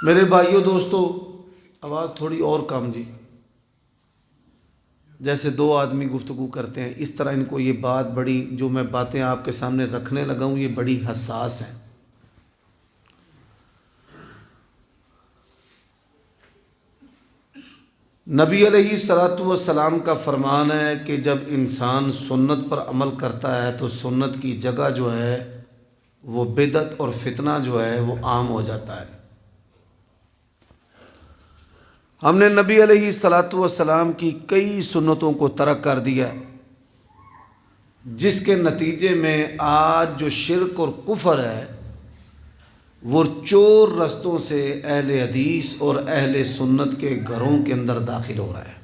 میرے بھائیوں دوستو، آواز تھوڑی اور کم جی، جیسے دو آدمی گفتگو کرتے ہیں اس طرح ان کو یہ بات بڑی، جو میں باتیں آپ کے سامنے رکھنے لگا ہوں یہ بڑی حساس ہیں۔ نبی علیہ الصلوۃ والسلام کا فرمان ہے کہ جب انسان سنت پر عمل کرتا ہے تو سنت کی جگہ جو ہے وہ بدعت اور فتنہ جو ہے وہ عام ہو جاتا ہے۔ ہم نے نبی علیہ الصلوۃ والسلام کی کئی سنتوں کو ترک کر دیا، جس کے نتیجے میں آج جو شرک اور کفر ہے وہ چور رستوں سے اہل حدیث اور اہل سنت کے گھروں کے اندر داخل ہو رہا ہے۔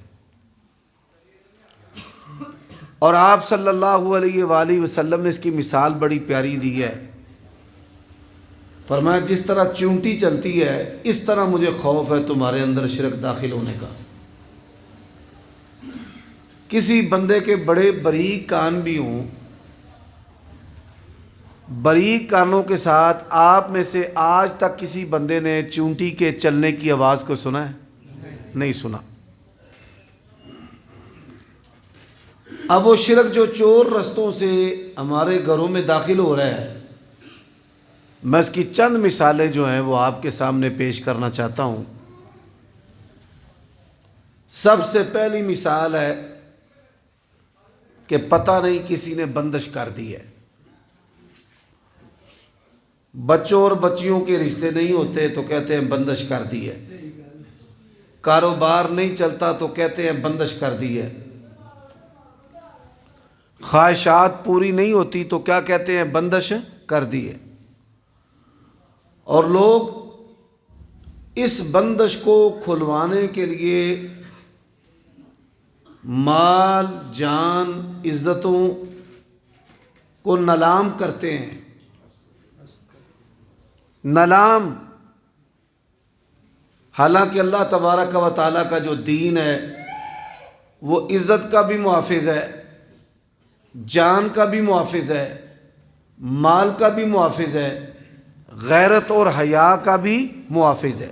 اور آپ صلی اللہ علیہ وآلہ وسلم نے اس کی مثال بڑی پیاری دی ہے۔ فرمایا جس طرح چونٹی چلتی ہے اس طرح مجھے خوف ہے تمہارے اندر شرک داخل ہونے کا۔ کسی بندے کے بڑے باریک کان بھی ہوں، باریک کانوں کے ساتھ آپ میں سے آج تک کسی بندے نے چونٹی کے چلنے کی آواز کو سنا ہے؟ نہیں سنا۔ اب وہ شرک جو چور رستوں سے ہمارے گھروں میں داخل ہو رہا ہے، میں اس کی چند مثالیں جو ہیں وہ آپ کے سامنے پیش کرنا چاہتا ہوں۔ سب سے پہلی مثال ہے کہ پتہ نہیں کسی نے بندش کر دی ہے۔ بچوں اور بچیوں کے رشتے نہیں ہوتے تو کہتے ہیں بندش کر دی ہے، کاروبار نہیں چلتا تو کہتے ہیں بندش کر دی ہے، خواہشات پوری نہیں ہوتی تو کیا کہتے ہیں بندش کر دی ہے۔ اور لوگ اس بندش کو کھلوانے کے لیے مال، جان، عزتوں کو نیلام کرتے ہیں۔ نیلام، حالانکہ اللہ تبارک و تعالیٰ کا جو دین ہے وہ عزت کا بھی محافظ ہے، جان کا بھی محافظ ہے، مال کا بھی محافظ ہے، غیرت اور حیا کا بھی محافظ ہے۔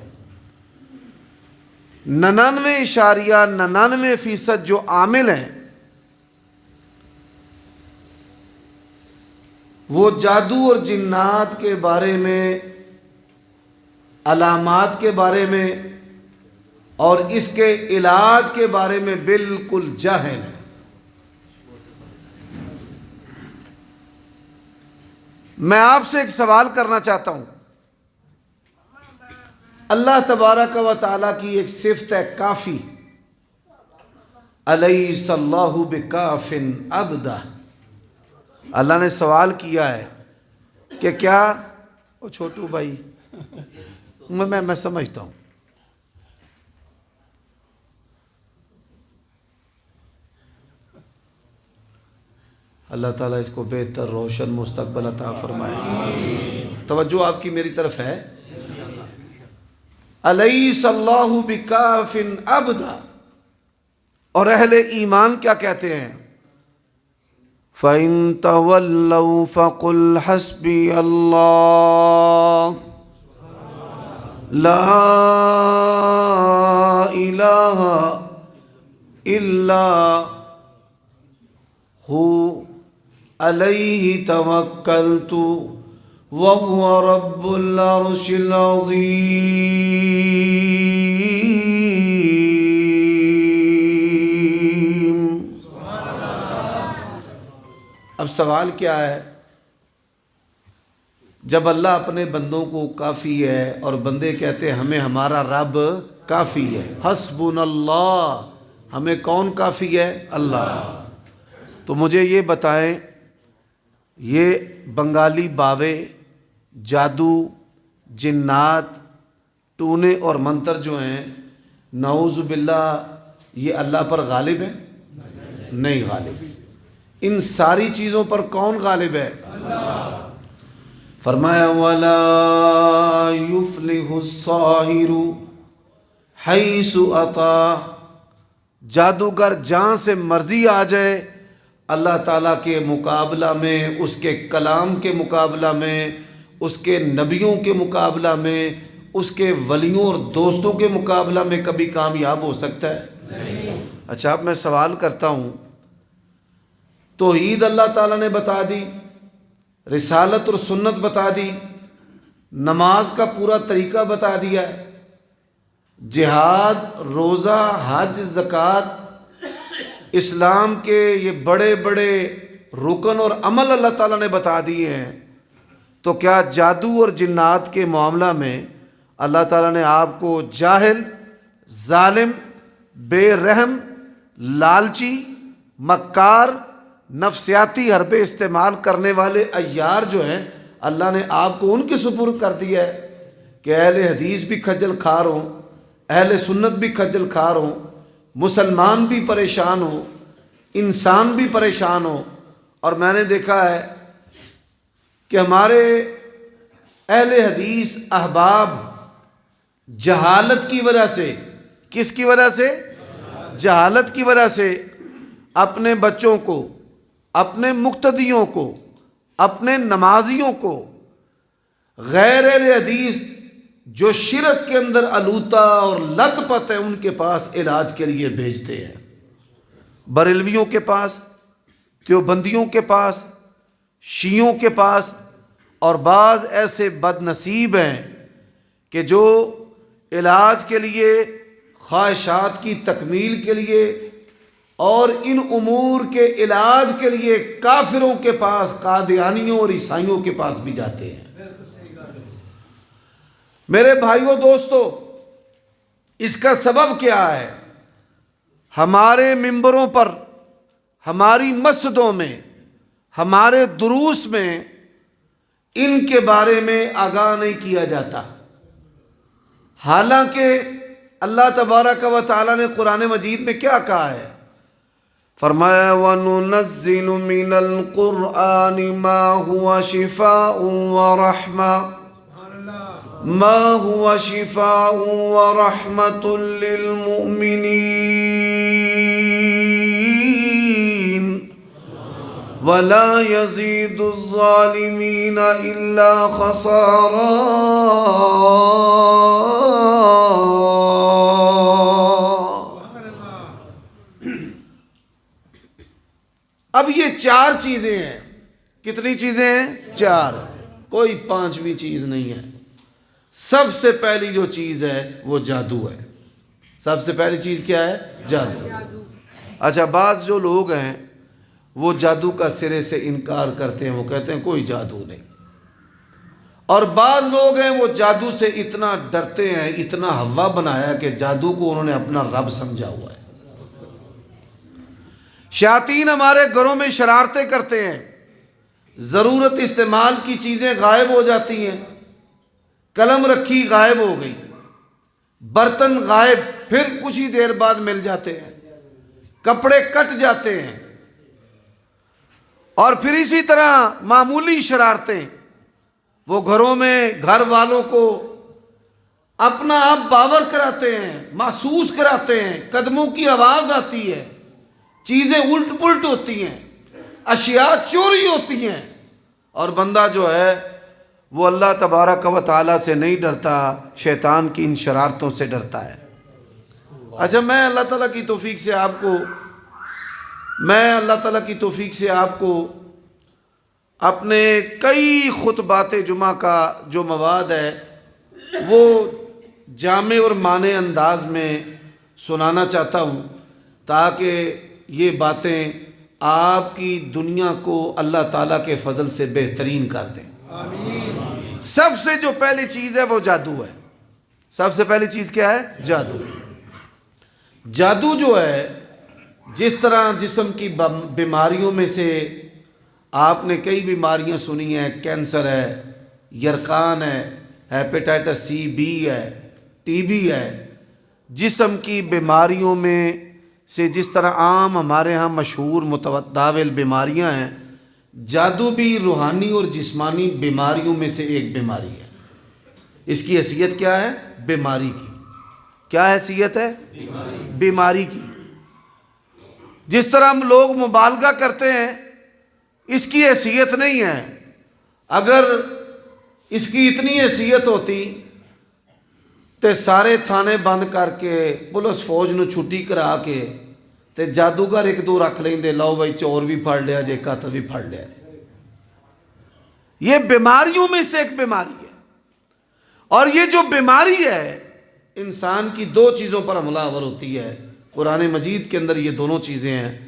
99.99% جو عامل ہیں وہ جادو اور جنات کے بارے میں، علامات کے بارے میں اور اس کے علاج کے بارے میں بالکل جاہل ہیں۔ میں آپ سے ایک سوال کرنا چاہتا ہوں۔ اللہ تبارک و تعالیٰ کی ایک صفت ہے کافی، الیس اللہ بکاف عبدہ۔ اللہ نے سوال کیا ہے کہ کیا او چھوٹو بھائی میں سمجھتا ہوں، اللہ تعالیٰ اس کو بہتر روشن مستقبل عطا فرمائے۔ توجہ آپ کی میری طرف ہے؟ الیس اللہ بکاف عبدہ۔ اور اہل ایمان کیا کہتے ہیں؟ فَإِن تَوَلَّوْا فَقُلْ حَسْبِيَ اللَّهُ لَا إِلَٰهَ إِلَّا هُوَ عَلَيْهِ تَوَكَّلْتُ وَهُوَ رَبُّ الْعَرْشِ الْعَظِيمِ۔ اب سوال کیا ہے؟ جب اللہ اپنے بندوں کو کافی ہے اور بندے کہتے ہیں ہمیں ہمارا رب کافی ہے، حسبنا اللہ، ہمیں کون کافی ہے؟ اللہ۔ تو مجھے یہ بتائیں، یہ بنگالی باوے، جادو، جنات، ٹونے اور منتر جو ہیں، نعوذ باللہ، یہ اللہ پر غالب ہے؟ نہیں غالب۔ ان ساری چیزوں پر کون غالب ہے؟ اللہ۔ فرمایا وَلَا يُفْلِحُ السَّاحِرُ حَيْثُ أَتَىٰ۔ جادوگر جہاں سے مرضی آ جائے، اللہ تعالیٰ کے مقابلہ میں، اس کے کلام کے مقابلہ میں، اس کے نبیوں کے مقابلہ میں، اس کے ولیوں اور دوستوں کے مقابلہ میں کبھی کامیاب ہو سکتا ہے؟ نہیں۔ اچھا اب میں سوال کرتا ہوں، توحید اللہ تعالیٰ نے بتا دی، رسالت اور سنت بتا دی، نماز کا پورا طریقہ بتا دیا، جہاد، روزہ، حج، زکوٰۃ، اسلام کے یہ بڑے بڑے رکن اور عمل اللہ تعالیٰ نے بتا دیے ہیں، تو کیا جادو اور جنات کے معاملہ میں اللہ تعالیٰ نے آپ کو جاہل، ظالم، بے رحم، لالچی، مکار، نفسیاتی حربے استعمال کرنے والے عیار جو ہیں، اللہ نے آپ کو ان کے سپرد کر دیا ہے کہ اہل حدیث بھی خجل خوار ہوں، اہل سنت بھی خجل خوار ہوں، مسلمان بھی پریشان ہوں، انسان بھی پریشان ہوں؟ اور میں نے دیکھا ہے کہ ہمارے اہل حدیث احباب جہالت کی وجہ سے، کس کی وجہ سے؟ جہالت کی وجہ سے اپنے بچوں کو، اپنے مقتدیوں کو، اپنے نمازیوں کو غیر اہل حدیث جو شرک کے اندر آلودہ اور لت پت ہے ان کے پاس علاج کے لیے بھیجتے ہیں، بریلویوں کے پاس، دیوبندیوں کے پاس، شیعوں کے پاس، اور بعض ایسے بد نصیب ہیں کہ جو علاج کے لیے، خواہشات کی تکمیل کے لیے اور ان امور کے علاج کے لیے کافروں کے پاس، قادیانیوں اور عیسائیوں کے پاس بھی جاتے ہیں۔ میرے بھائیوں دوستو، اس کا سبب کیا ہے؟ ہمارے ممبروں پر، ہماری مسجدوں میں، ہمارے دروس میں ان کے بارے میں آگاہ نہیں کیا جاتا، حالانکہ اللہ تبارک و تعالیٰ نے قرآن مجید میں کیا کہا ہے؟ فرمایا وَنُنَزِّلُ مِنَ الْقُرْآنِ مَا هُوَ شِفَاءٌ وَرَحْمَةٌ ما هو شفاء ورحمة للمؤمنين ولا يزيد الظالمين إلا خسارا۔ اب یہ چار چیزیں ہیں، کتنی چیزیں ہیں؟ چار، کوئی پانچویں چیز نہیں ہے۔ سب سے پہلی جو چیز ہے وہ جادو ہے۔ سب سے پہلی چیز کیا ہے؟ جادو۔ اچھا، بعض جو لوگ ہیں وہ جادو کا سرے سے انکار کرتے ہیں، وہ کہتے ہیں کوئی جادو نہیں، اور بعض لوگ ہیں وہ جادو سے اتنا ڈرتے ہیں، اتنا ہوا بنایا کہ جادو کو انہوں نے اپنا رب سمجھا ہوا ہے۔ شیاطین ہمارے گھروں میں شرارتیں کرتے ہیں، ضرورت استعمال کی چیزیں غائب ہو جاتی ہیں، قلم رکھی غائب ہو گئی، برتن غائب، پھر کچھ ہی دیر بعد مل جاتے ہیں، کپڑے کٹ جاتے ہیں، اور پھر اسی طرح معمولی شرارتیں وہ گھروں میں گھر والوں کو اپنا آپ باور کراتے ہیں، محسوس کراتے ہیں، قدموں کی آواز آتی ہے، چیزیں الٹ پلٹ ہوتی ہیں، اشیاء چوری ہوتی ہیں، اور بندہ جو ہے وہ اللہ تبارک و تعالیٰ سے نہیں ڈرتا، شیطان کی ان شرارتوں سے ڈرتا ہے۔ اچھا، میں اللہ تعالیٰ کی توفیق سے آپ کو اپنے کئی خطبات جمعہ کا جو مواد ہے وہ جامع اور معنی انداز میں سنانا چاہتا ہوں، تاکہ یہ باتیں آپ کی دنیا کو اللہ تعالیٰ کے فضل سے بہترین کر دیں۔ سب سے جو پہلی چیز ہے وہ جادو ہے۔ سب سے پہلی چیز کیا ہے؟ جادو۔ جادو جو ہے، جس طرح جسم کی بیماریوں میں سے آپ نے کئی بیماریاں سنی ہیں، کینسر ہے، یرقان ہے، ہیپیٹائٹس سی بی ہے، ٹی بی ہے، جسم کی بیماریوں میں سے جس طرح عام ہمارے ہاں مشہور متداول بیماریاں ہیں، جادو بھی روحانی اور جسمانی بیماریوں میں سے ایک بیماری ہے۔ اس کی حیثیت کیا ہے؟ بیماری کی۔ کیا حیثیت ہے؟ بیماری کی۔ جس طرح ہم لوگ مبالغہ کرتے ہیں، اس کی حیثیت نہیں ہے۔ اگر اس کی اتنی حیثیت ہوتی تے سارے تھانے بند کر کے پولیس فوج نو چھٹی کرا کے تے جادوگر ایک دو رکھ لیندے، لو بھائی چور بھی پھڑ لیا جے، قاتل بھی پھڑ لیا جے۔ یہ بیماریوں میں سے ایک بیماری ہے، اور یہ جو بیماری ہے انسان کی دو چیزوں پر حملہ آور ہوتی ہے۔ قرآن مجید کے اندر یہ دونوں چیزیں ہیں۔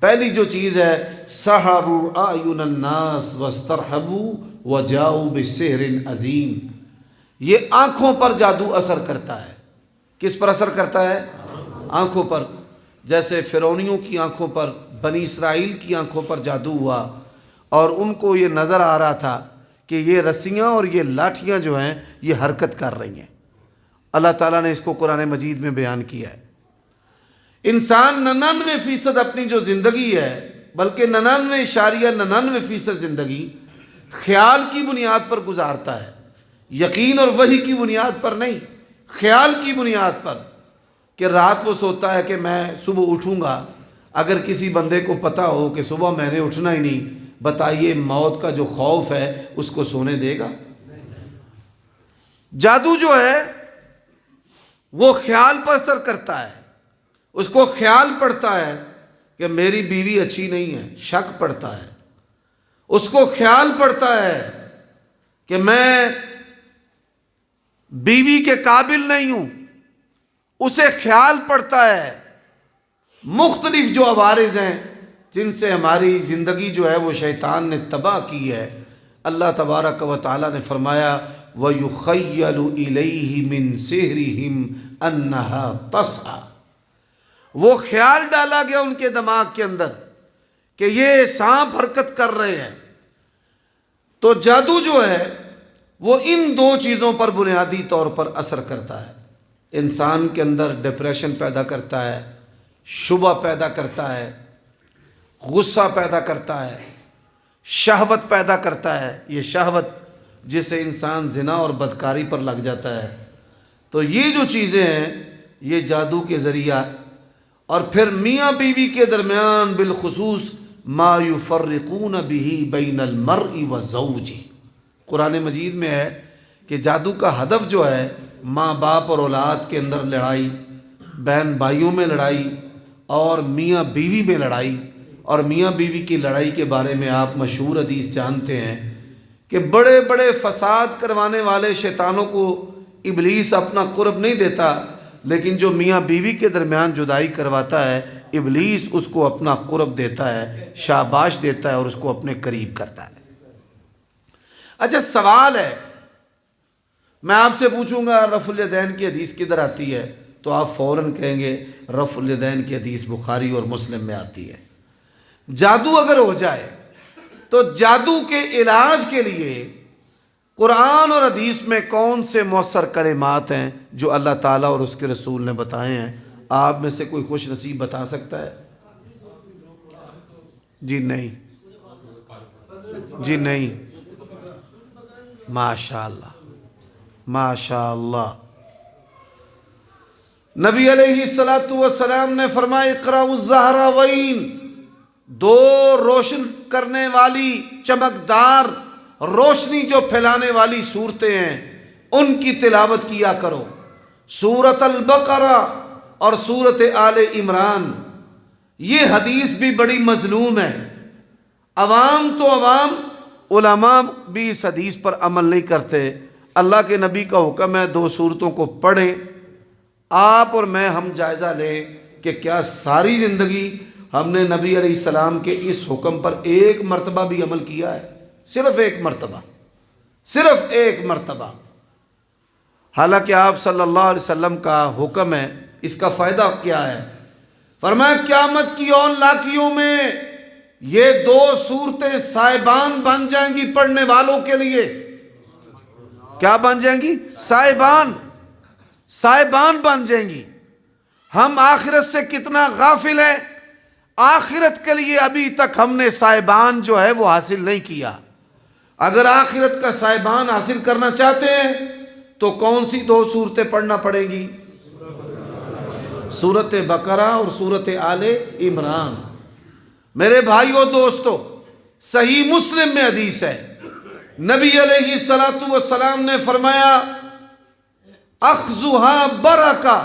پہلی جو چیز ہے سحروا اعین الناس واسترہبوا وجاؤوا بسحر عظیم، یہ آنکھوں پر جادو اثر کرتا ہے۔ کس پر اثر کرتا ہے؟ آنکھوں پر۔ جیسے فرعونیوں کی آنکھوں پر، بنی اسرائیل کی آنکھوں پر جادو ہوا، اور ان کو یہ نظر آ رہا تھا کہ یہ رسیاں اور یہ لاٹھیاں جو ہیں یہ حرکت کر رہی ہیں۔ اللہ تعالیٰ نے اس کو قرآن مجید میں بیان کیا ہے۔ انسان 99% اپنی جو زندگی ہے، بلکہ 99.99% زندگی خیال کی بنیاد پر گزارتا ہے، یقین اور وحی کی بنیاد پر نہیں، خیال کی بنیاد پر، کہ رات وہ سوتا ہے کہ میں صبح اٹھوں گا۔ اگر کسی بندے کو پتہ ہو کہ صبح میں نے اٹھنا ہی نہیں، بتائیے موت کا جو خوف ہے اس کو سونے دے گا؟ جادو جو ہے وہ خیال پر اثر کرتا ہے۔ اس کو خیال پڑتا ہے کہ میری بیوی اچھی نہیں ہے، شک پڑتا ہے۔ اس کو خیال پڑتا ہے کہ میں بیوی کے قابل نہیں ہوں، اسے خیال پڑتا ہے۔ مختلف جو عوارض ہیں جن سے ہماری زندگی جو ہے وہ شیطان نے تباہ کی ہے، اللہ تبارک و تعالیٰ نے فرمایا وَيُخَيَّلُ إِلَيْهِ مِن سِحْرِهِمْ أَنَّهَا تَسْعَىٰ، وہ خیال ڈالا گیا ان کے دماغ کے اندر کہ یہ سانپ حرکت کر رہے ہیں۔ تو جادو جو ہے وہ ان دو چیزوں پر بنیادی طور پر اثر کرتا ہے۔ انسان کے اندر ڈپریشن پیدا کرتا ہے، شبہ پیدا کرتا ہے، غصہ پیدا کرتا ہے، شہوت پیدا کرتا ہے۔ یہ شہوت جس سے انسان زنا اور بدکاری پر لگ جاتا ہے۔ تو یہ جو چیزیں ہیں یہ جادو کے ذریعہ، اور پھر میاں بیوی کے درمیان بالخصوص ما یفرقون به بین المرء والزوج، قرآن مجید میں ہے کہ جادو کا ہدف جو ہے ماں باپ اور اولاد کے اندر لڑائی، بہن بھائیوں میں لڑائی، اور میاں بیوی میں لڑائی۔ اور میاں بیوی کی لڑائی کے بارے میں آپ مشہور حدیث جانتے ہیں کہ بڑے بڑے فساد کروانے والے شیطانوں کو ابلیس اپنا قرب نہیں دیتا، لیکن جو میاں بیوی کے درمیان جدائی کرواتا ہے ابلیس اس کو اپنا قرب دیتا ہے، شاباش دیتا ہے، اور اس کو اپنے قریب کرتا ہے۔ اچھا سوال ہے، میں آپ سے پوچھوں گا رفع الیدین کی حدیث کدھر آتی ہے، تو آپ فوراً کہیں گے رفع الیدین کی حدیث بخاری اور مسلم میں آتی ہے۔ جادو اگر ہو جائے تو جادو کے علاج کے لیے قرآن اور حدیث میں کون سے مؤثر کلمات ہیں جو اللہ تعالیٰ اور اس کے رسول نے بتائے ہیں؟ آپ میں سے کوئی خوش نصیب بتا سکتا ہے؟ جی نہیں، جی نہیں، ماشاءاللہ ماشاءاللہ۔ نبی علیہ السلام نے فرمایا اقرأوا الزہراوین، دو روشن کرنے والی چمکدار روشنی جو پھیلانے والی صورتیں ہیں ان کی تلاوت کیا کرو، سورۃ البقرہ اور سورۃ آل عمران۔ یہ حدیث بھی بڑی مظلوم ہے، عوام تو عوام، علماء بھی اس حدیث پر عمل نہیں کرتے۔ اللہ کے نبی کا حکم ہے دو صورتوں کو پڑھیں۔ آپ اور میں ہم جائزہ لیں کہ کیا ساری زندگی ہم نے نبی علیہ السلام کے اس حکم پر ایک مرتبہ بھی عمل کیا ہے؟ صرف ایک مرتبہ، صرف ایک مرتبہ۔ حالانکہ آپ صلی اللہ علیہ وسلم کا حکم ہے۔ اس کا فائدہ کیا ہے؟ فرمایا قیامت کی 9 لاکھیوں میں یہ دو صورتیں سائبان بن جائیں گی پڑھنے والوں کے لیے۔ کیا بن جائیں گی؟ سائبان، سائبان بن جائیں گی۔ ہم آخرت سے کتنا غافل ہیں، آخرت کے لیے ابھی تک ہم نے سائبان جو ہے وہ حاصل نہیں کیا۔ اگر آخرت کا سائبان حاصل کرنا چاہتے ہیں تو کون سی دو صورتیں پڑھنا پڑیں گی؟ سورۃ بقرہ اور سورۃ آل عمران۔ میرے بھائیو دوستو، صحیح مسلم میں حدیث ہے، نبی علیہ السلام نے فرمایا اخذھا برکہ،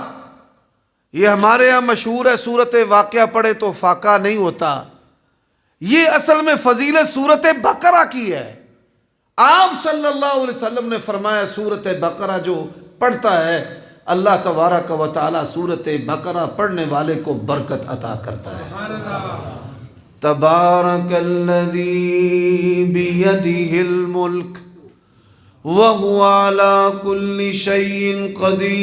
یہ ہمارے یہاں مشہور ہے صورت واقعہ پڑھے تو فاقہ نہیں ہوتا، یہ اصل میں فضیلت صورت بقرہ کی ہے۔ آپ صلی اللہ علیہ وسلم نے فرمایا صورت بقرہ جو پڑھتا ہے اللہ تبارک و تعالی صورت بقرہ پڑھنے والے کو برکت عطا کرتا ہے۔ تبارک الذی بیدہ الملک وہو علی کل شیء قدیر۔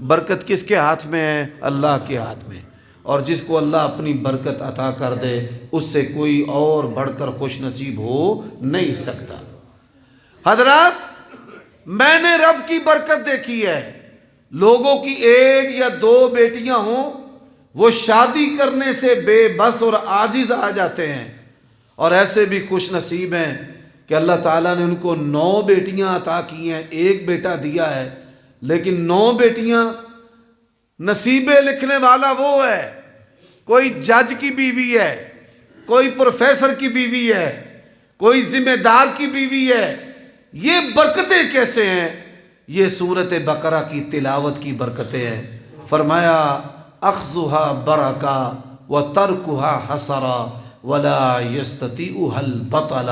برکت کس کے ہاتھ میں ہے؟ اللہ کے ہاتھ میں، اور جس کو اللہ اپنی برکت عطا کر دے اس سے کوئی اور بڑھ کر خوش نصیب ہو نہیں سکتا۔ حضرات، میں نے رب کی برکت دیکھی ہے، لوگوں کی ایک یا دو بیٹیاں ہوں، وہ شادی کرنے سے بے بس اور عاجز آ جاتے ہیں، اور ایسے بھی خوش نصیب ہیں کہ اللہ تعالیٰ نے ان کو 9 بیٹیاں عطا کی ہیں، ایک بیٹا دیا ہے، لیکن 9 بیٹیاں۔ نصیبے لکھنے والا وہ ہے، کوئی جج کی بیوی ہے، کوئی پروفیسر کی بیوی ہے، کوئی ذمہ دار کی بیوی ہے۔ یہ برکتیں کیسے ہیں؟ یہ سورت بقرہ کی تلاوت کی برکتیں ہیں۔ فرمایا اخذھا برکہ وترکھا حسرہ ولا یستطیعھا البطل۔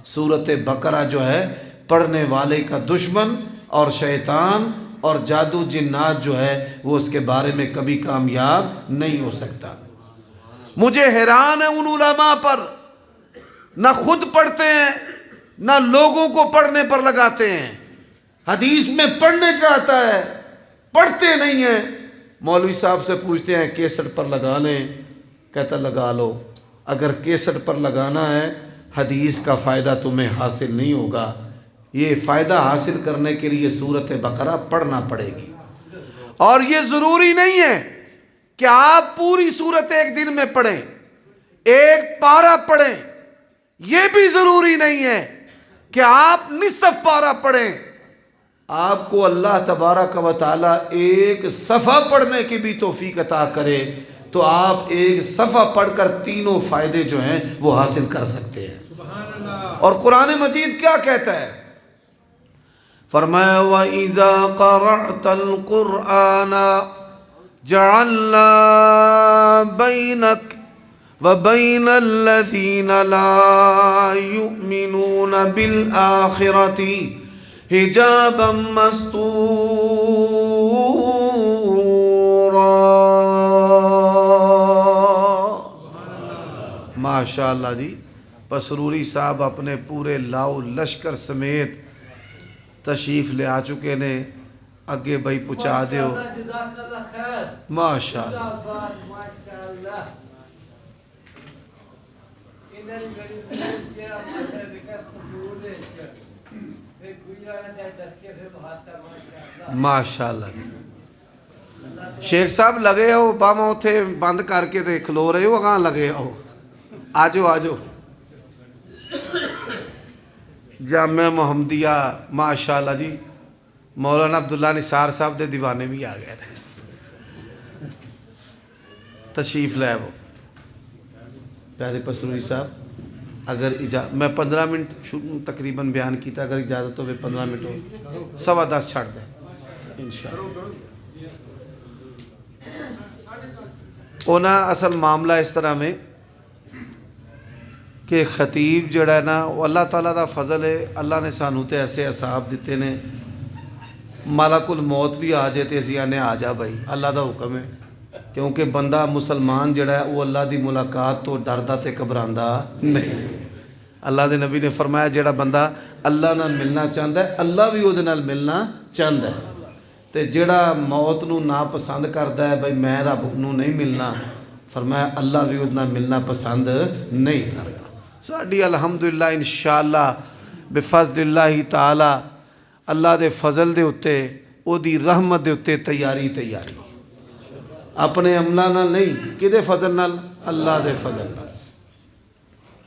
سورت بقرہ جو ہے پڑھنے والے کا دشمن اور شیطان اور جادو جنات جو ہے وہ اس کے بارے میں کبھی کامیاب نہیں ہو سکتا۔ مجھے حیران ہے ان علماء پر، نہ خود پڑھتے ہیں نہ لوگوں کو پڑھنے پر لگاتے ہیں۔ حدیث میں پڑھنے کا آتا ہے، پڑھتے نہیں ہیں۔ مولوی صاحب سے پوچھتے ہیں کیسٹ پر لگا لیں، کہتا لگا لو، اگر کیسٹ پر لگانا ہے حدیث کا فائدہ تمہیں حاصل نہیں ہوگا، یہ فائدہ حاصل کرنے کے لیے سورت بقرہ پڑھنا پڑے گی۔ اور یہ ضروری نہیں ہے کہ آپ پوری سورت ایک دن میں پڑھیں، ایک پارہ پڑھیں، یہ بھی ضروری نہیں ہے کہ آپ نصف پارہ پڑھیں۔ آپ کو اللہ تبارک و تعالیٰ ایک صفحہ پڑھنے کی بھی توفیق عطا کرے تو آپ ایک صفحہ پڑھ کر تینوں فائدے جو ہیں وہ حاصل کر سکتے ہیں۔ اور قرآن مجید کیا کہتا ہے؟ فرمایا وَإِذَا قَرَأْتَ الْقُرْآنَ جَعَلْنَا بَيْنَكَ وَبَيْنَ الَّذِينَ لَا يُؤْمِنُونَ بِالْآخِرَةِ حجابا مستورا۔ ماشاء اللہ جی، پسروری صاحب اپنے پورے لاؤ لشکر سمیت تشریف لے آ چکے نے، اگے بھائی پہنچا دیو۔ ماشاء اللہ، ماشاء اللہ جی۔ شیخ صاحب لگے ہو باما اتھے بند کر کے تے کھلو رہے ہو، کہاں لگے ہو؟ آجو آجو۔ جامعہ محمدیہ ماشاء اللہ جی، مولانا عبداللہ نثار صاحب دے دیوانے بھی آ گئے تھے، تشریف لائے وہ پیارے پسروری صاحب۔ اگر میں 15 منٹ تقریباً بیان کیتا، اگر اجازت ہو 15 منٹ ہو، 10:15 چھڑ دیں انشاءاللہ۔ اونا اصل معاملہ اس طرح میں کہ خطیب جڑا ہے نا وہ اللہ تعالیٰ دا فضل ہے، اللہ نے سانو تے ایسے اصحاب دیتے نے، ملک الموت بھی آ جائے تے اسی آنے آ جا بھائی، اللہ دا حکم ہے، کیونکہ بندہ مسلمان جڑا ہے وہ اللہ دی ملاقات تو ڈردا تے گھبراندا نہیں۔ اللہ دے نبی نے فرمایا جڑا بندہ اللہ نال ملنا چاہتا ہے اللہ بھی وہ نال ملنا چاہتا ہے، تے جڑا موت نو ناپسند کرتا ہے بھائی میں رب نو نہیں ملنا، فرمایا اللہ بھی وہ نال ملنا پسند نہیں کرتا۔ ساڈی الحمدللہ انشاءاللہ بفضل اللہ تعالی اللہ دے فضل دے اتے او دی رحمت دے اتے تیاری اپنے عملہ نال نہیں، کدے فضل نال؟ اللہ دے فضل نال۔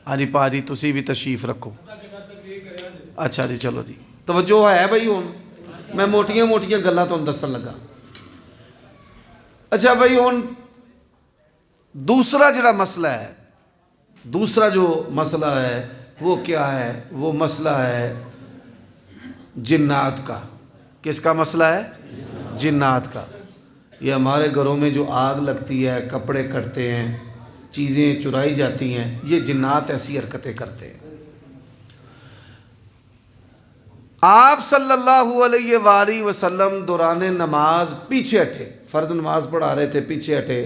ہاں جی پا جی تسی بھی تشریف رکھو۔ اچھا جی چلو جی توجہ ہے بھائی، ہوں میں موٹیاں موٹیاں گلاں تانوں دسن لگا۔ اچھا بھائی ہوں دوسرا جڑا مسئلہ ہے، دوسرا جو مسئلہ ہے وہ کیا ہے؟ وہ مسئلہ ہے جنات کا۔ کس کا مسئلہ ہے؟ جنات کا۔ یہ ہمارے گھروں میں جو آگ لگتی ہے، کپڑے کٹتے ہیں، چیزیں چرائی جاتی ہیں، یہ جنات ایسی حرکتیں کرتے ہیں۔ آپ صلی اللہ علیہ وآلہ وسلم دوران نماز پیچھے ہٹے، فرض نماز پڑھا رہے تھے، پیچھے ہٹے،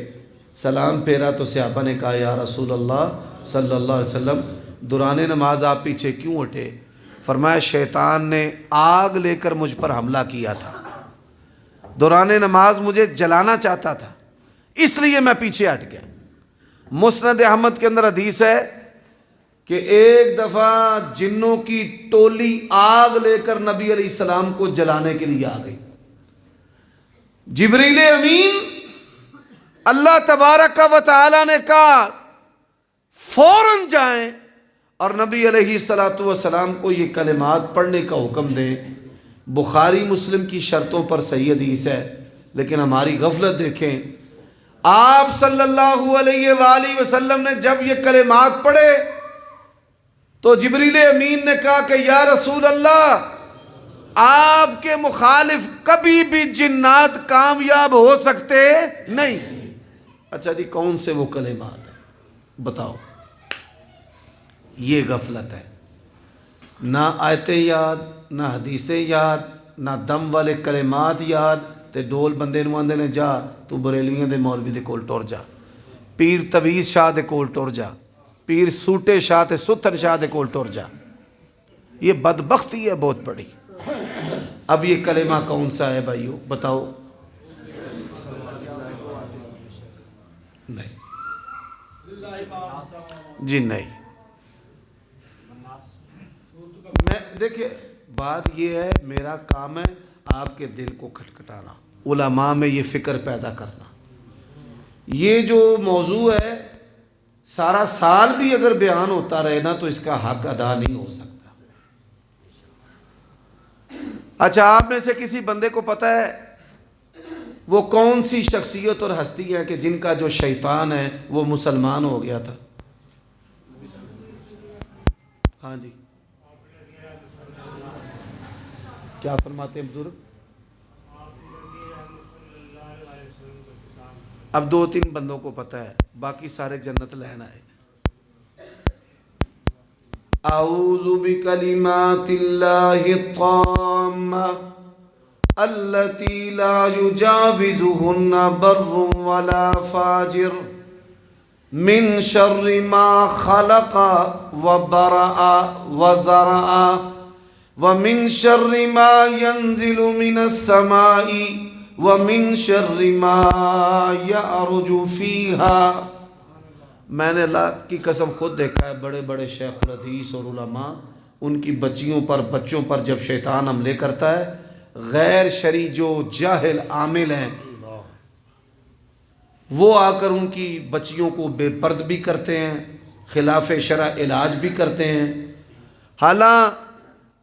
سلام پھیرا تو صحابہ نے کہا یا رسول اللہ صلی اللہ علیہ وسلم دوران نماز آپ پیچھے کیوں ہٹے؟ فرمایا شیطان نے آگ لے کر مجھ پر حملہ کیا تھا، دوران نماز مجھے جلانا چاہتا تھا، اس لیے میں پیچھے ہٹ گیا۔ مسند احمد کے اندر حدیث ہے کہ ایک دفعہ جنوں کی ٹولی آگ لے کر نبی علیہ السلام کو جلانے کے لیے آ گئی۔ جبریل امین اللہ تبارک و تعالی نے کہا فوراً جائیں اور نبی علیہ الصلوۃ والسلام کو یہ کلمات پڑھنے کا حکم دیں۔ بخاری مسلم کی شرطوں پر صحیح حدیث ہے، لیکن ہماری غفلت دیکھیں۔ آپ صلی اللہ علیہ وآلہ وسلم نے جب یہ کلمات پڑھے تو جبریل امین نے کہا کہ یا رسول اللہ آپ کے مخالف کبھی بھی جنات کامیاب ہو سکتے نہیں۔ اچھا جی، کون سے وہ کلمات ہیں بتاؤ؟ یہ غفلت ہے، نہ آیتیں یاد، نہ حدیثیں یاد، نہ دم والے کلمات یاد، تے ڈول بندے نو آندے نے جا تو بریلویاں دے مولوی دے کول ٹر جا، پیر تویز شاہ دے کول ٹر جا، پیر سوٹے شاہ تے ستر شاہ دے کول ٹر جا۔ یہ بدبختی ہے بہت بڑی۔ اب یہ کلمہ کون سا ہے بھائیو بتاؤ؟ نہیں جی نہیں۔ میں دیکھیں بات یہ ہے، میرا کام ہے آپ کے دل کو کھٹکھٹانا، علماء میں یہ فکر پیدا کرنا۔ یہ جو موضوع ہے سارا سال بھی اگر بیان ہوتا رہے نا تو اس کا حق ادا نہیں ہو سکتا۔ اچھا، آپ میں سے کسی بندے کو پتہ ہے وہ کون سی شخصیت اور ہستی ہے کہ جن کا جو شیطان ہے وہ مسلمان ہو گیا تھا؟ ہاں جی، کیا فرماتے ہیں بزرگ؟ اب دو تین بندوں کو پتہ ہے، باقی سارے جنت لہنا ہے۔ اعوذ بکلمات اللہ التامہ التی لا یجاوزہن بر ولا فاجر من شر ما خلق وبرأ وزرع ومن شر ما ينزل من السماء ومن شر ما يعرج فيها۔ میں نے اللہ کی قسم خود دیکھا ہے، بڑے بڑے شیخ الحدیث اور علماء ان کی بچیوں پر بچوں پر جب شیطان حملے کرتا ہے، غیر شرعی جو جاہل عامل ہیں وہ آ کر ان کی بچیوں کو بے پرد بھی کرتے ہیں، خلاف شرع علاج بھی کرتے ہیں۔ حالانکہ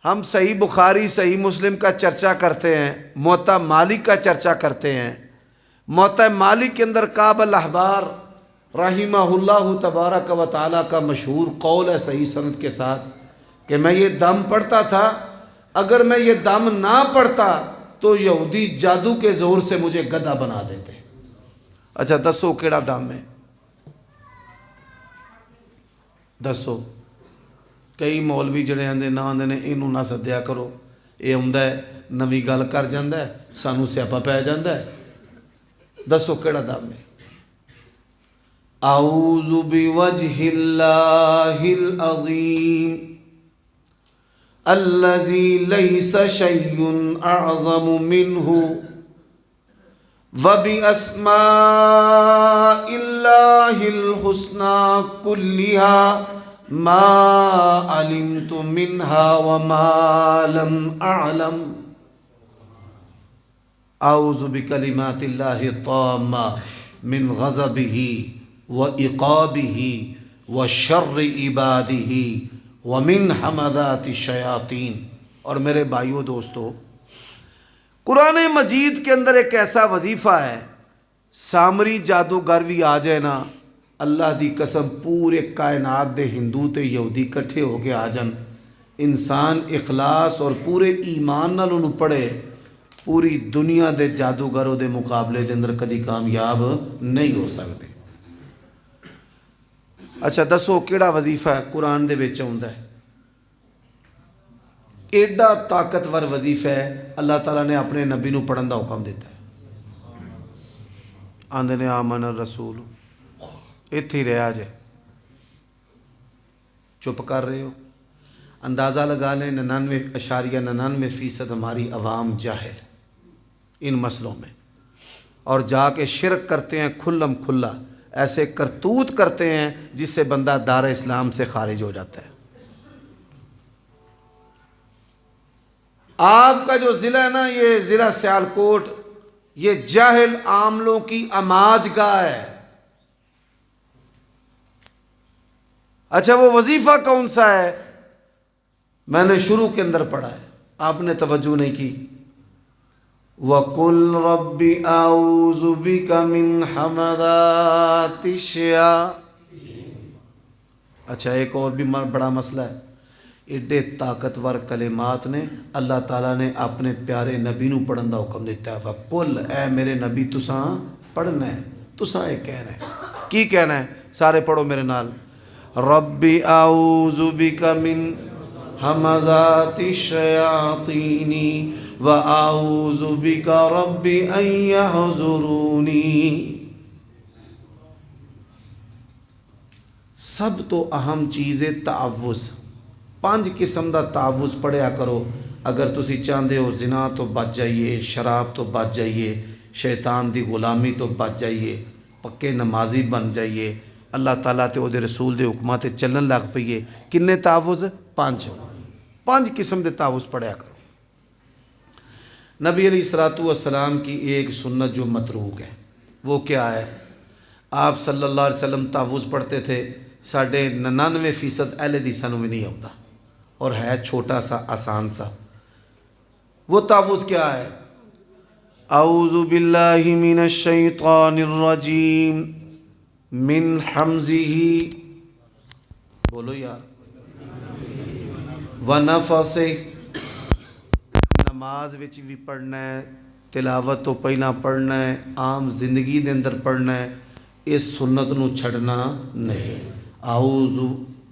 ہم صحیح بخاری صحیح مسلم کا چرچا کرتے ہیں، موطا مالک کا چرچا کرتے ہیں۔ موطا مالک کے اندر کعب الاحبار رحمہ اللہ تبارک و تعالیٰ کا مشہور قول ہے صحیح سند کے ساتھ کہ میں یہ دم پڑھتا تھا، اگر میں یہ دم نہ پڑھتا تو یہودی جادو کے زور سے مجھے گدھا بنا دیتے۔ اچھا دسو کیڑا دم ہے؟ دسو۔ کئی مولوی جڑے آندے نہ آندے نے اینوں نہ سدیا کرو، یہ آندا ہے نوی گل کر جاندا ہے، سانو سیاپا پی جاندا ہے۔ دسو کیڑا دم ہے؟ اعوذ بوجہ اللہ العظیم الذی لیس شیء اعظم منہ وباسماء اللہ الحسنى کلہا ما علمت منها وما لم اعلم اعوذ بکلمات اللہ التامة من غضبہ وعقابہ وشر عبادہ ومن حمدات الشیاطین۔ اور میرے بھائیو دوستو، قرآن مجید کے اندر ایک ایسا وظیفہ ہے، سامری جادوگر بھی آ جائے نا اللہ دی قسم پورے کائنات دے ہندو تے یہودی کٹھے ہو کے آ جان، انسان اخلاص اور پورے ایمان نال انہوں پڑھے، پوری دنیا دے جادوگروں دے مقابلے دے اندر کدی کامیاب نہیں ہو سکتے۔ اچھا دسو کیڑا وظیفہ ہے قرآن دے وچ ہوندا ہے؟ ایڈا طاقتور وظیفہ ہے، اللہ تعالیٰ نے اپنے نبی نو پڑھن دا حکم دیتا ہے۔ آندے نے آمن الرسول، ایتھے ہی رہا جے، چپ کر رہے ہو۔ اندازہ لگا لیں 99.99% ہماری عوام جاہل ان مسئلوں میں، اور جا کے شرک کرتے ہیں کھلم کھلا، ایسے کرتوت کرتے ہیں جس سے بندہ دار اسلام سے خارج ہو جاتا ہے۔ آپ کا جو ضلع ہے نا، یہ ضلع سیالکوٹ، یہ جاہل عاملوں کی اماج گاہ ہے۔ اچھا وہ وظیفہ کون سا ہے؟ میں نے شروع کے اندر پڑھا ہے، آپ نے توجہ نہیں کی۔ وَقُلْ رَبِّ أَعُوذُ بِكَ مِنْ حَمَذَاتِ الشَّيَاطِينِ۔ اچھا ایک اور بھی بڑا مسئلہ ہے، ایڈے طاقتور کلمات نے اللہ تعالیٰ نے اپنے پیارے نبی نو پڑھن دا حکم دیتا ہے۔ وَقُلْ، اے میرے نبی تساں پڑھنا ہے، تساں یہ کہنا ہے۔ کی کہنا ہے؟ سارے پڑھو میرے نال۔ رَبِّ أَعُوذُ بِكَ مِنْ حَمَذَاتِ الشَّيَاطِينِ وَأَعُوذُ بِكَ رَبِّ أَن يَحْضُرُونِ۔ سب تو اہم چیز ہے تعوذ۔ 5 قسم دا تعوذ پڑھیا کرو اگر تسی چاہتے ہو زنا تو بچ جائیے، شراب تو بچ جائیے، شیطان دی غلامی تو بچ جائیے، پکے نمازی بن جائیے، اللہ تعالیٰ تے او دے رسول دے حکمات تے چلن لگ پئیے۔ کنے تعوذ؟ 5 قسم دے تعوذ پڑھیا کرو۔ نبی علیہ الصلوۃ والسلام کی ایک سنت جو متروک ہے وہ کیا ہے؟ آپ صلی اللہ علیہ وسلم تعوذ پڑھتے تھے، ساڑھے 99% اہل حدیثاں نوں بھی نہیں آتا، اور ہے چھوٹا سا آسان سا۔ وہ تعوذ کیا ہے؟ اعوذ باللہ من الشیطان الرجیم من حمزہ، بولو یار، ونفثہ۔ نماز وچ بھی پڑھنا ہے، تلاوت تو پہلا پڑھنا ہے، عام زندگی دے اندر پڑھنا ہے، اس سنت نو چھڑنا نہیں۔ اعوذ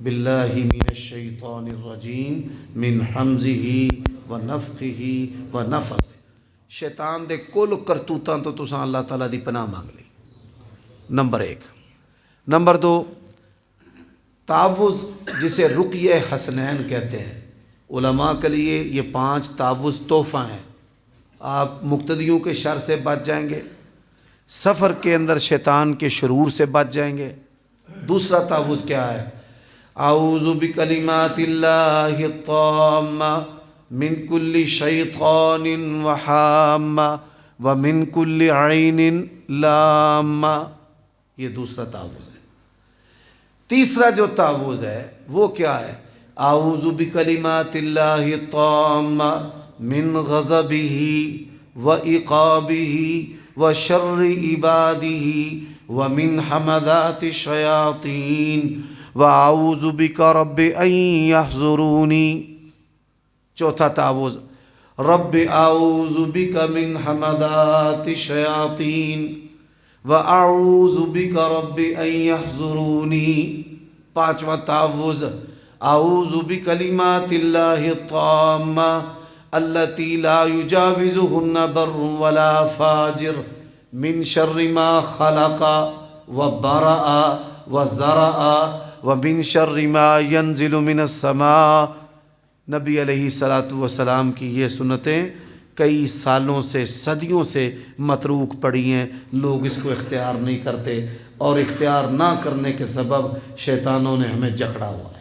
باللہ من الشیطان الرجیم من حمزہ ونفخہ ونفثہ۔ شیطان دے کل کرتوتاں تو تساں اللہ تعالیٰ دی پناہ مانگ لی۔ نمبر 1۔ نمبر 2، تعوذ جسے رقیہ حسنین کہتے ہیں، علماء کے لیے یہ 5 تعوذ تحفہ ہیں۔ آپ مقتدیوں کے شر سے بچ جائیں گے، سفر کے اندر شیطان کے شرور سے بچ جائیں گے۔ دوسرا تعوذ کیا ہے؟ اعوذ بکلمات اللہ التامہ من کل شیطان وحامہ ومن کل عین لامہ۔ یہ دوسرا تعوذ ہے۔ تیسرا جو تعوذ ہے وہ کیا ہے؟ اعوذ بکلمات اللہ التامہ من غضبہ وعقابہ وشر عبادہ ومن حمذات الشیاطین واعوذ بک رب ان یحضرون۔ چوتھا تعوذ، رب اعوذ بک من حمذات الشیاطین واعوذ بک رب ان یحضرون۔ پانچواں تعوذ، اعوذ بکلمات اللہ التامہ التی لا یجاوزہن بر ولا فاجر من شر ما خلق وبرأ وزرع ومن شر ما ينزل من السماء۔ نبی علیہ الصلوۃ والسلام کی یہ سنتیں کئی سالوں سے، صدیوں سے متروک پڑی ہیں، لوگ اس کو اختیار نہیں کرتے، اور اختیار نہ کرنے کے سبب شیطانوں نے ہمیں جکڑا ہوا ہے۔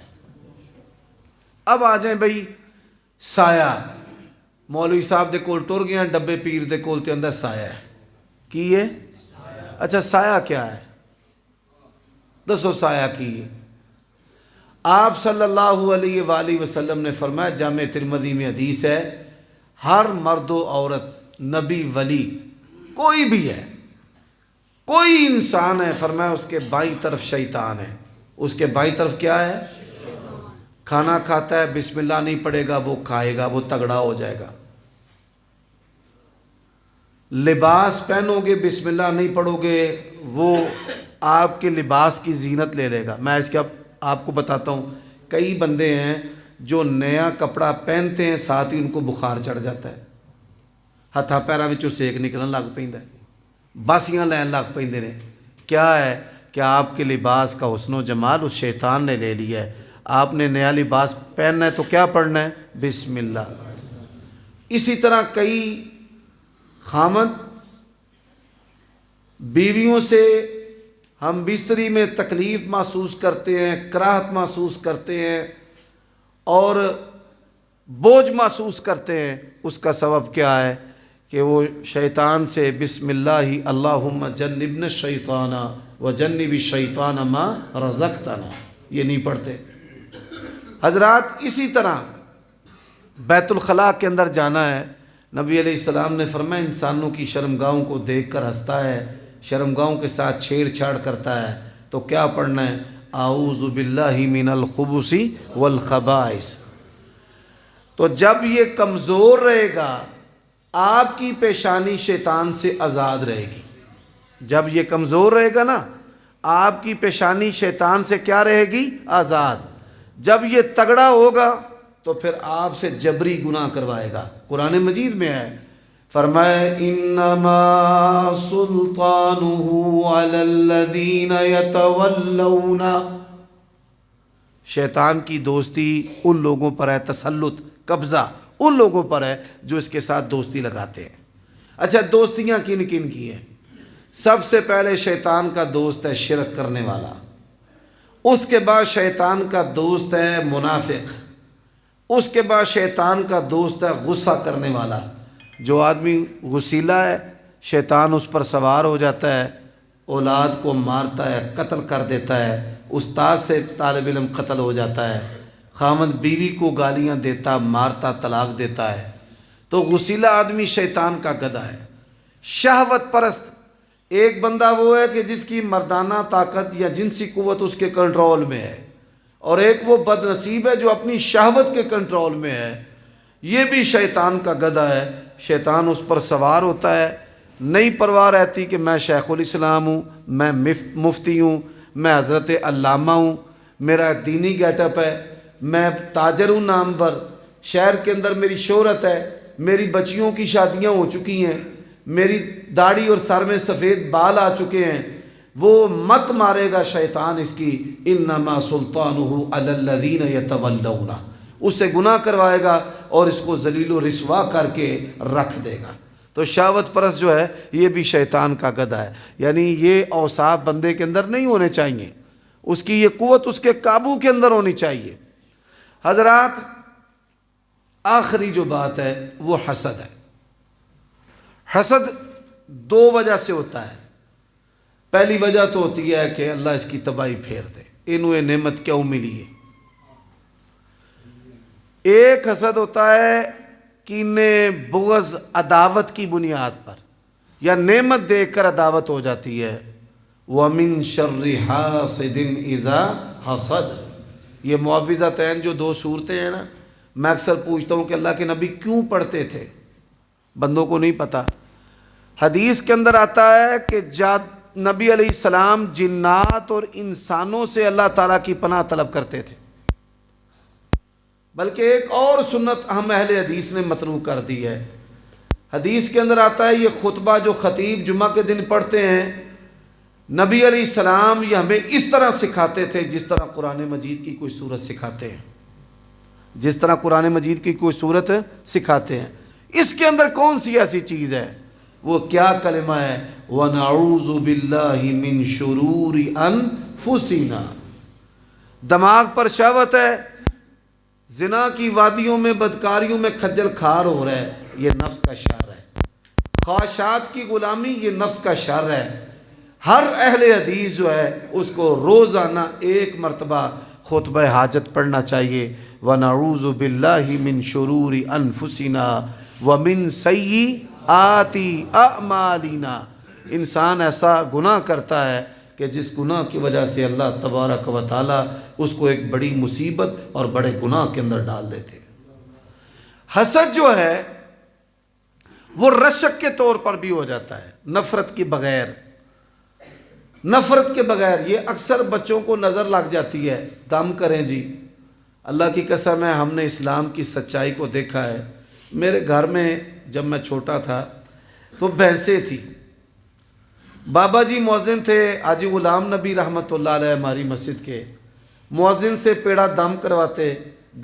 اب آ جائیں بھئی سایہ۔ مولوی صاحب دے کول ٹر گیا، ڈبے پیر دے کول تے اندر سایہ ہے۔ کی ہے؟ اچھا سایہ کیا ہے؟ دسو سایہ کی ہے؟ آپ صلی اللہ علیہ وآلہ وسلم نے فرمایا، جامع ترمذی میں حدیث ہے، ہر مرد و عورت، نبی، ولی، کوئی بھی ہے، کوئی انسان ہے فرمایا اس کے بائیں طرف شیطان ہے، اس کے بائیں طرف کیا ہے؟ کھانا کھاتا ہے بسم اللہ نہیں پڑے گا وہ کھائے گا، وہ تگڑا ہو جائے گا۔ لباس پہنو گے بسم اللہ نہیں پڑھو گے وہ آپ کے لباس کی زینت لے لے گا۔ میں اس کا آپ کو بتاتا ہوں، کئی بندے ہیں جو نیا کپڑا پہنتے ہیں ساتھ ہی ان کو بخار چڑھ جاتا ہے، ہتھا پیروں وچوں سیک نکلن لگ پیندا ہے، باسیاں لین لگ پیندے نے۔ کیا ہے کہ آپ کے لباس کا حسن و جمال اس شیطان نے لے لیا ہے۔ آپ نے نیا لباس پہننا ہے تو کیا پڑھنا ہے؟ بسم اللہ۔ اسی طرح کئی خامد بیویوں سے ہم بستری میں تکلیف محسوس کرتے ہیں، کراہت محسوس کرتے ہیں اور بوجھ محسوس کرتے ہیں، اس کا سبب کیا ہے کہ وہ شیطان سے بسم اللہ اللہم جنبنا الشیطان وجنب الشیطان ما رزقتنا یہ نہیں پڑھتے۔ حضرات اسی طرح بیت الخلاء کے اندر جانا ہے، نبی علیہ السلام نے فرمایا انسانوں کی شرمگاہوں کو دیکھ کر ہنستا ہے، شرمگاہوں کے ساتھ چھیڑ چھاڑ کرتا ہے، تو کیا پڑھنا ہے؟ اعوذ باللہ من الخبث والخبائث۔ تو جب یہ کمزور رہے گا آپ کی پیشانی شیطان سے آزاد رہے گی۔ جب یہ کمزور رہے گا نا آپ کی پیشانی شیطان سے کیا رہے گی؟ آزاد۔ جب یہ تگڑا ہوگا تو پھر آپ سے جبری گناہ کروائے گا۔ قرآن مجید میں ہے، فرمایا انما سلطانہ علی الذین یتولون، شیطان کی دوستی ان لوگوں پر ہے، تسلط قبضہ ان لوگوں پر ہے جو اس کے ساتھ دوستی لگاتے ہیں۔ اچھا دوستیاں کن کن کی ہیں؟ سب سے پہلے شیطان کا دوست ہے شرک کرنے والا، اس کے بعد شیطان کا دوست ہے منافق، اس کے بعد شیطان کا دوست ہے غصہ کرنے والا۔ جو آدمی غصیلا ہے شیطان اس پر سوار ہو جاتا ہے، اولاد کو مارتا ہے، قتل کر دیتا ہے، استاد سے طالب علم قتل ہو جاتا ہے، خامد بیوی کو گالیاں دیتا، مارتا، طلاق دیتا ہے۔ تو غصیلا آدمی شیطان کا گدھا ہے۔ شہوت پرست ایک بندہ وہ ہے کہ جس کی مردانہ طاقت یا جنسی قوت اس کے کنٹرول میں ہے، اور ایک وہ بد نصیب ہے جو اپنی شہوت کے کنٹرول میں ہے، یہ بھی شیطان کا گدھا ہے۔ شیطان اس پر سوار ہوتا ہے، نہیں پرواہ رہتی کہ میں شیخ الاسلام ہوں، میں مفتی ہوں، میں حضرت علامہ ہوں، میرا دینی گیٹ اپ ہے، میں تاجر ہوں نامور، شہر کے اندر میری شہرت ہے، میری بچیوں کی شادیاں ہو چکی ہیں، میری داڑھی اور سر میں سفید بال آ چکے ہیں، وہ مت مارے گا شیطان اس کی انما سلطانہ علی الذین یتولون، اس سے گناہ کروائے گا اور اس کو ذلیل و رسوا کر کے رکھ دے گا۔ تو شہوت پرست جو ہے یہ بھی شیطان کا گدھا ہے، یعنی یہ اوصاف بندے کے اندر نہیں ہونے چاہیے، اس کی یہ قوت اس کے قابو کے اندر ہونی چاہیے۔ حضرات آخری جو بات ہے وہ حسد ہے۔ حسد دو وجہ سے ہوتا ہے۔ پہلی وجہ تو ہوتی ہے کہ اللہ اس کی تباہی پھیر دے، انہوں یہ نعمت کیوں ملی ہے۔ ایک حسد ہوتا ہے کینے، بغض، عداوت کی بنیاد پر، یا نعمت دیکھ کر عداوت ہو جاتی ہے۔ وَمِن شَرِّ حَاسِدٍ إِذَا حَسَدَ، یہ معوذتین جو دو صورتیں ہیں نا، میں اکثر پوچھتا ہوں کہ اللہ کے نبی کیوں پڑھتے تھے، بندوں کو نہیں پتہ۔ حدیث کے اندر آتا ہے کہ نبی علیہ السلام جنات اور انسانوں سے اللہ تعالیٰ کی پناہ طلب کرتے تھے، بلکہ ایک اور سنت ہم اہل حدیث نے مطروح کر دی ہے۔ حدیث کے اندر آتا ہے یہ خطبہ جو خطیب جمعہ کے دن پڑھتے ہیں، نبی علیہ السلام یہ ہمیں اس طرح سکھاتے تھے جس طرح قرآن مجید کی کوئی صورت سکھاتے ہیں، جس طرح قرآن مجید کی کوئی صورت سکھاتے ہیں۔ اس کے اندر کون سی ایسی چیز ہے؟ وہ کیا کلمہ ہے؟ وَنَعُوذُ بِاللَّهِ مِن شُرُورِ أَنفُسِنَا، دماغ پر شہوت ہے، زنا کی وادیوں میں بدکاریوں میں کھجل کھار ہو رہا ہے، یہ نفس کا شر ہے۔ خواہشات کی غلامی یہ نفس کا شر ہے۔ ہر اہل حدیث جو ہے اس کو روزانہ ایک مرتبہ خطبہ حاجت پڑھنا چاہیے۔ وَنَعُوذُ بِاللَّهِ مِن شُرُورِ أَنفُسِنَا وَمِن سَيِّئَاتِ أَعْمَالِنَا، انسان ایسا گناہ کرتا ہے کہ جس گناہ کی وجہ سے اللہ تبارک و تعالیٰ اس کو ایک بڑی مصیبت اور بڑے گناہ کے اندر ڈال دیتے ہیں۔ حسد جو ہے وہ رشک کے طور پر بھی ہو جاتا ہے، نفرت کے بغیر، نفرت کے بغیر۔ یہ اکثر بچوں کو نظر لگ جاتی ہے، دم کریں جی، اللہ کی قسم ہے ہم نے اسلام کی سچائی کو دیکھا ہے۔ میرے گھر میں جب میں چھوٹا تھا تو بھینسیں تھی، بابا جی مؤذن تھے، حاجی غلام نبی رحمۃ اللہ علیہ ہماری مسجد کے، مؤذن سے پیڑا دم کرواتے،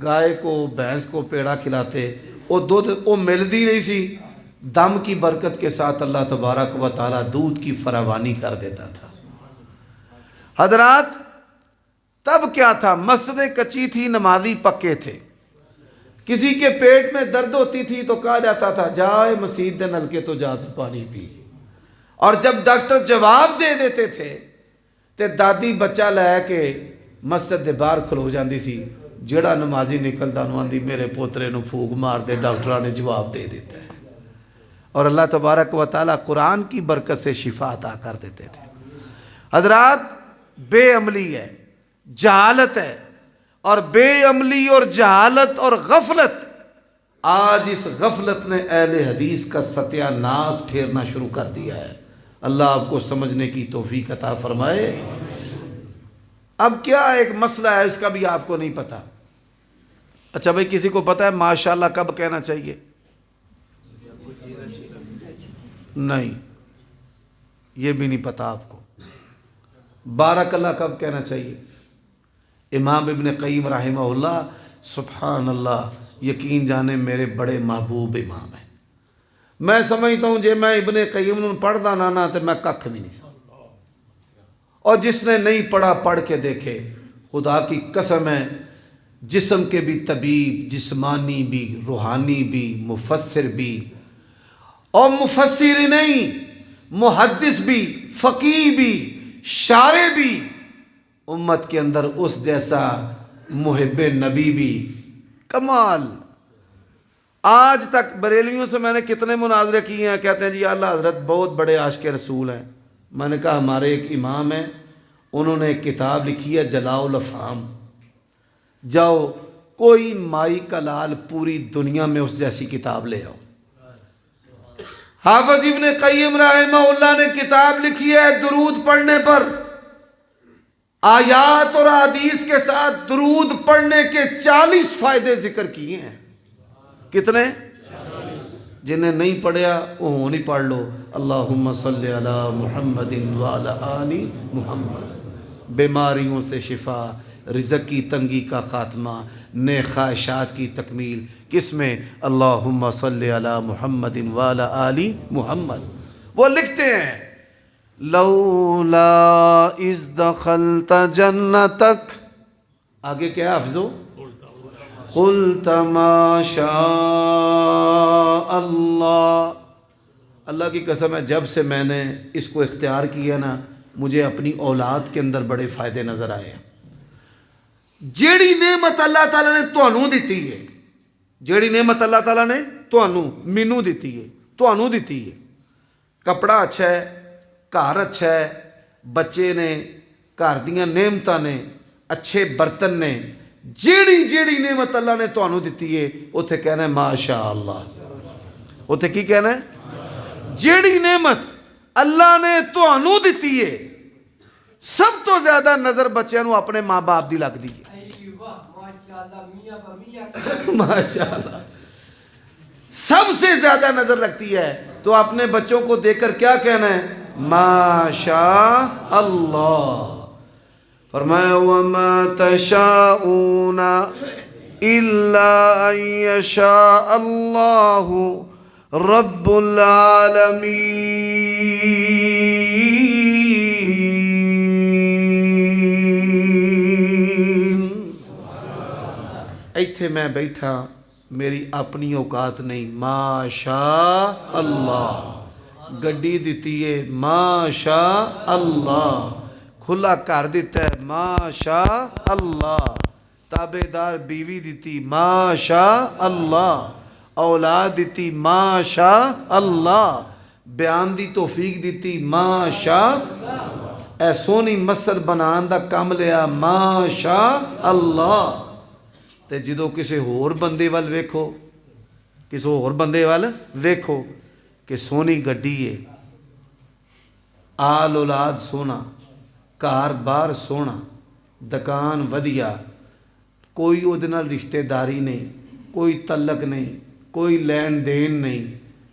گائے کو بھینس کو پیڑا کھلاتے، وہ دودھ وہ ملتی نہیں سی، دم کی برکت کے ساتھ اللہ تبارک و تعالیٰ دودھ کی فراوانی کر دیتا تھا۔ حضرات تب کیا تھا، مسجدیں کچی تھی، نمازی پکے تھے، کسی کے پیٹ میں درد ہوتی تھی تو کہا جاتا تھا جائے مسجد دے نلکے تو جا کے پانی پی، اور جب ڈاکٹر جواب دے دیتے تھے تے دادی بچہ لے کے مسجد دے باہر کھلو جاندی سی، جڑا نمازی نکلدا نو آندی میرے پوترے نو پھوک مار دے، ڈاکٹراں نے جواب دے دیتا ہے۔ اور اللہ تبارک و تعالیٰ قرآن کی برکت سے شفا عطا کر دیتے تھے۔ حضرات بے عملی ہے، جہالت ہے، اور بے عملی اور جہالت اور غفلت، آج اس غفلت نے اہل حدیث کا ستیہ ناز پھیرنا شروع کر دیا ہے۔ اللہ آپ کو سمجھنے کی توفیق عطا فرمائے۔ اب کیا ایک مسئلہ ہے، اس کا بھی آپ کو نہیں پتا۔ اچھا بھائی کسی کو پتا ہے ماشاءاللہ کب کہنا چاہیے؟ نہیں، یہ بھی نہیں پتا آپ کو۔ بارک اللہ کب کہنا چاہیے؟ امام ابن قیم رحمہ اللہ، سبحان اللہ، یقین جانے میرے بڑے محبوب امام ہیں۔ میں سمجھتا ہوں جے میں ابن قیم نے پڑھدا نہ تو میں ککھ بھی نہیں سمجھتا، اور جس نے نہیں پڑھا پڑھ کے دیکھے، خدا کی قسم ہے جسم کے بھی طبیب، جسمانی بھی، روحانی بھی، مفسر بھی، اور مفسر ہی نہیں، محدث بھی، فقیہ بھی، شارع بھی، امت کے اندر اس جیسا محب نبی بھی، کمال۔ آج تک بریلویوں سے میں نے کتنے مناظرے کیے ہیں، کہتے ہیں جی اعلیٰ حضرت بہت بڑے عاشق رسول ہیں۔ میں نے کہا ہمارے ایک امام ہیں، انہوں نے ایک کتاب لکھی ہے جلاء الافہام، جاؤ کوئی مائی کا لال پوری دنیا میں اس جیسی کتاب لے آؤ۔ حافظ ابن قیم رحمہ اللہ نے کتاب لکھی ہے درود پڑھنے پر، آیات اور حدیث کے ساتھ درود پڑھنے کے 40 فائدے ذکر کیے ہیں۔ کتنے؟ جنہیں نہیں پڑھیا وہ نہیں پڑھ لو۔ اللہم صلی علی محمد وعلی آل محمد۔ بیماریوں سے شفا، رزق کی تنگی کا خاتمہ، نیک خواہشات کی تکمیل، کس میں؟ اللہم صلی علی محمد وعلی آل محمد۔ وہ لکھتے ہیں لولا اذ دخلت جنتک، آگے کیا حافظو؟ قلت ما شاء اللہ۔ اللہ کی قسم ہے جب سے میں نے اس کو اختیار کیا نا، مجھے اپنی اولاد کے اندر بڑے فائدے نظر آئے ہیں۔ جیڑی نعمت اللہ تعالیٰ نے تانوں دیتی ہے، جیڑی نعمت اللہ تعالیٰ نے تانوں مینوں دیتی ہے، تانوں دیتی ہے، کپڑا اچھا ہے، گھر اچھا ہے، بچے نے، گھر دیاں نعمتاں نے، اچھے برتن نے، جیڑی جیڑی نعمت اللہ نے تانوں دیتی ہے اتھے کہنا ہے ماشاء اللہ۔ اتھے کی کہنا ہے؟ جیڑی نعمت اللہ نے تانوں دیتی ہے، سب تو زیادہ نظر بچیاں نو اپنے ماں باپ دی لگ دی ہے۔ ماشاءاللہ سب سے زیادہ نظر لگتی ہے، تو اپنے بچوں کو دیکھ کر کیا کہنا ہے؟ ماشاء اللہ۔ فرمایا وَمَا تَشَاءُونَ إِلَّا أَن يَشَاءَ اللَّهُ رَبُّ الْعَالَمِينَ۔ ایتھے میں بیٹھا، میری اپنی اوقات نہیں، ماشاء اللہ۔ گڈی دیتی ہے ماشاء اللہ، کھلا کر دیتا ہے ماشاء اللہ، تابع دار بیوی دیتی ماشاء اللہ، اولاد دیتی ماشاء اللہ، بیان دی توفیق دیتی ماشا اے سونی مسجد بنان دا کم لیا ماشا اللہ تے جدو کسی ہور بندے وال ویکھو کسی ہور بندے وال ویکھو کہ سونی گڈی ہے آل اولاد سونا کار بار سونا دکان ودیا کوئی اودے نال رشتہ داری نہیں کوئی تعلق نہیں کوئی لین دین نہیں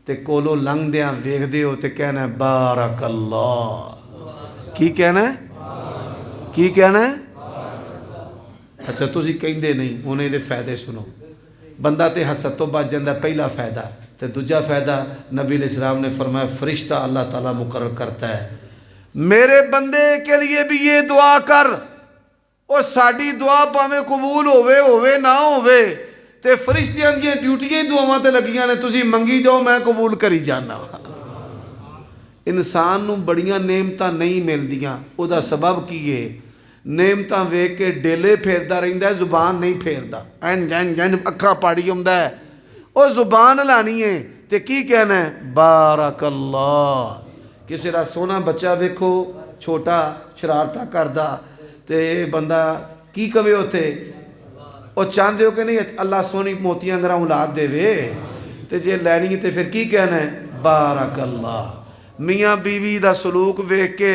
تے کولو لنگ دیاں ویکھ دے ہو تے کہنا ہے بارک اللہ کی کہنا ہے کی کہنا ہے اچھا تسی کہندے نہیں انہیں دے فائدے سنو بندہ تے حسد تو بچ جاندہ پہلا فائدہ تے دوجا فائدہ نبی علیہ السلام نے فرمایا فرشتہ اللہ تعالیٰ مقرر کرتا ہے میرے بندے کے لیے بھی یہ دعا کر اور ساڑی دعا پاویں قبول ہووے نہ ہووے تے فرشتیاں دیاں ڈیوٹیاں ہی دعاواں تے لگیاں نے تسی منگی جاؤ میں قبول کری جانا انسان نو بڑیاں نعمتاں نہیں ملدیاں او دا سبب کی ہے نعمتاں ویکھ کے ڈیلے پھیردا رہندا ہے زبان نہیں پھیردا این اکھاں پاڑی ہوندا ہے او زبان لانی ہے تے کی کہنا ہے بارک اللہ کسی دا سونا بچہ ویکھو چھوٹا شرارتہ کردا تے بندہ کی کہے اوتھے او چاہندے ہو کہ نہیں اللہ سونی موتیاں گراں اولاد دے وے تے جے لینی ہے تے پھر کی کہنا ہے بارک اللہ میاں بیوی دا سلوک ویکھ کے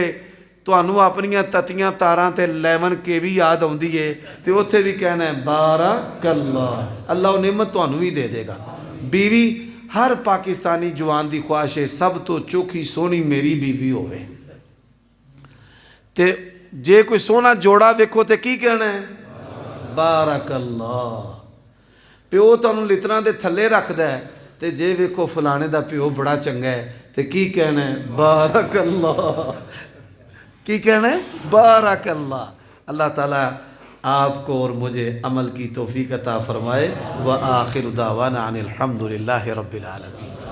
تانوں اپنیاں تتیاں تاراں تے 11 کے بھی یاد آندی ہے تے اوتھے بھی کہنا ہے بارک اللہ اللہ وہ نعمت تانوں ہی دے دے گا بیوی ہر پاکستانی جوان دی خواہش ہے سب تو چوکھی سونی میری بیوی ہوئے تے جے کوئی سونا جوڑا ویکھو تے کی کہنا ہے بارک اللہ پیو تانوں لتراں دے تھلے رکھدا ہے تے جے ویکھو فلانے دا پیو بڑا چنگا ہے تے کی کہنا ہے بارک اللہ کی کہنا ہے بارک اللہ اللہ تعالیٰ آپ کو اور مجھے عمل کی توفیق عطا فرمائے وآخر دعوانا ان الحمد للہ رب العالمین